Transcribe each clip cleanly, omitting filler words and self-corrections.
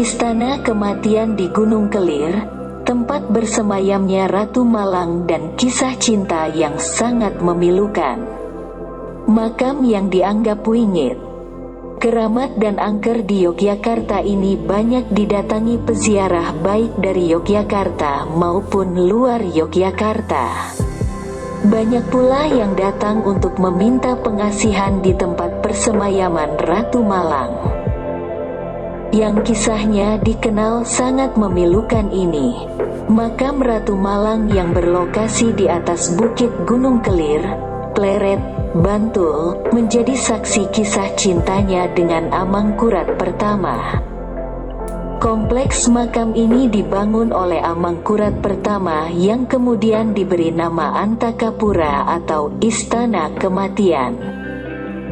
Istana Kematian di Gunung Kelir, tempat bersemayamnya Ratu Malang dan kisah cinta yang sangat memilukan. Makam yang dianggap wingit, keramat dan angker di Yogyakarta ini banyak didatangi peziarah baik dari Yogyakarta maupun luar Yogyakarta. Banyak pula yang datang untuk meminta pengasihan di tempat persemayaman Ratu Malang, yang kisahnya dikenal sangat memilukan ini. Makam Ratu Malang yang berlokasi di atas Bukit Gunung Kelir, Pleret, Bantul, menjadi saksi kisah cintanya dengan Amangkurat pertama. Kompleks makam ini dibangun oleh Amangkurat pertama yang kemudian diberi nama Antakapura atau Istana Kematian.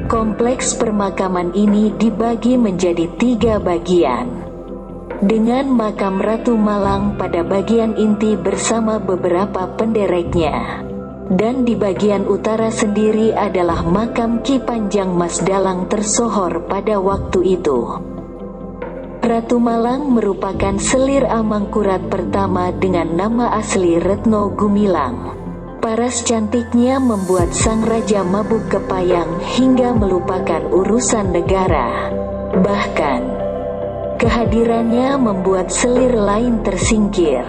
Kompleks permakaman ini dibagi menjadi 3 bagian, dengan makam Ratu Malang pada bagian inti bersama beberapa pendereknya. Dan di bagian utara sendiri adalah makam Ki Panjang Mas Dalang tersohor pada waktu itu. Ratu Malang merupakan selir Amangkurat pertama dengan nama asli Retno Gumilang. Paras cantiknya membuat sang raja mabuk kepayang hingga melupakan urusan negara. Bahkan, kehadirannya membuat selir lain tersingkir.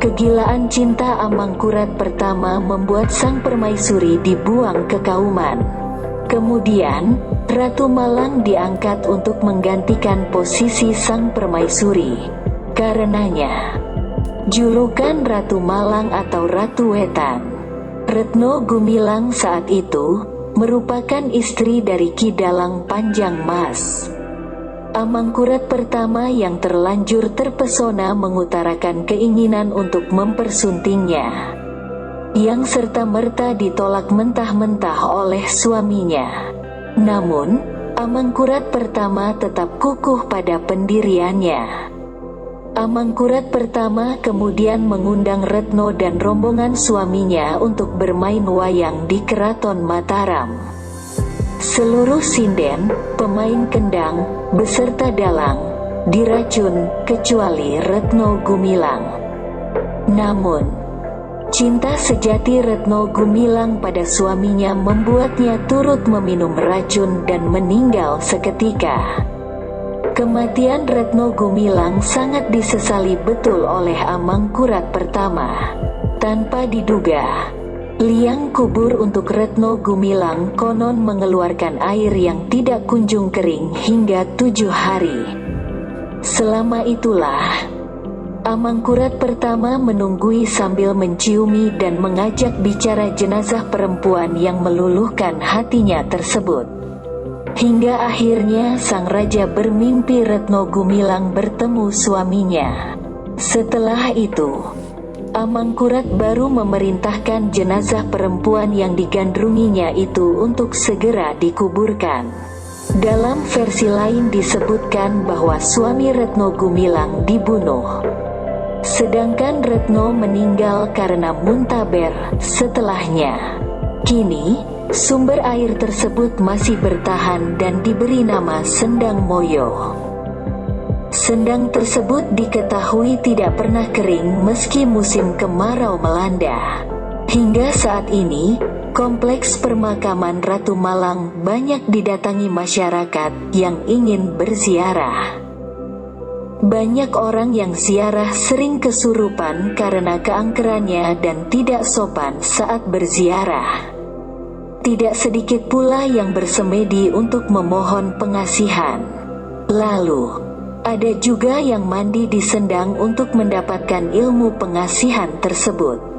Kegilaan cinta Amangkurat pertama membuat sang permaisuri dibuang ke Kauman. Kemudian, Ratu Malang diangkat untuk menggantikan posisi sang permaisuri. Karenanya, julukan Ratu Malang atau Ratu Wetan. Retno Gumilang saat itu merupakan istri dari Ki Dalang Panjang Mas. Amangkurat pertama yang terlanjur terpesona mengutarakan keinginan untuk mempersuntingnya, yang serta-merta ditolak mentah-mentah oleh suaminya. Namun, Amangkurat pertama tetap kukuh pada pendiriannya. Amangkurat pertama kemudian mengundang Retno dan rombongan suaminya untuk bermain wayang di Keraton Mataram. Seluruh sinden, pemain kendang, beserta dalang, diracun kecuali Retno Gumilang. Namun, cinta sejati Retno Gumilang pada suaminya membuatnya turut meminum racun dan meninggal seketika. Kematian Retno Gumilang sangat disesali betul oleh Amangkurat pertama. Tanpa diduga, liang kubur untuk Retno Gumilang konon mengeluarkan air yang tidak kunjung kering hingga 7 hari. Selama itulah, Amangkurat pertama menunggui sambil menciumi dan mengajak bicara jenazah perempuan yang meluluhkan hatinya tersebut. Hingga akhirnya sang raja bermimpi Retno Gumilang bertemu suaminya. Setelah itu, Amangkurat baru memerintahkan jenazah perempuan yang digandrunginya itu untuk segera dikuburkan. Dalam versi lain disebutkan bahwa suami Retno Gumilang dibunuh, sedangkan Retno meninggal karena muntaber setelahnya. Kini, sumber air tersebut masih bertahan dan diberi nama Sendang Moyo. Sendang tersebut diketahui tidak pernah kering meski musim kemarau melanda. Hingga saat ini, kompleks permakaman Ratu Malang banyak didatangi masyarakat yang ingin berziarah. Banyak orang yang ziarah sering kesurupan karena keangkerannya dan tidak sopan saat berziarah. Tidak sedikit pula yang bersemedi untuk memohon pengasihan. Lalu, ada juga yang mandi di Sendang untuk mendapatkan ilmu pengasihan tersebut.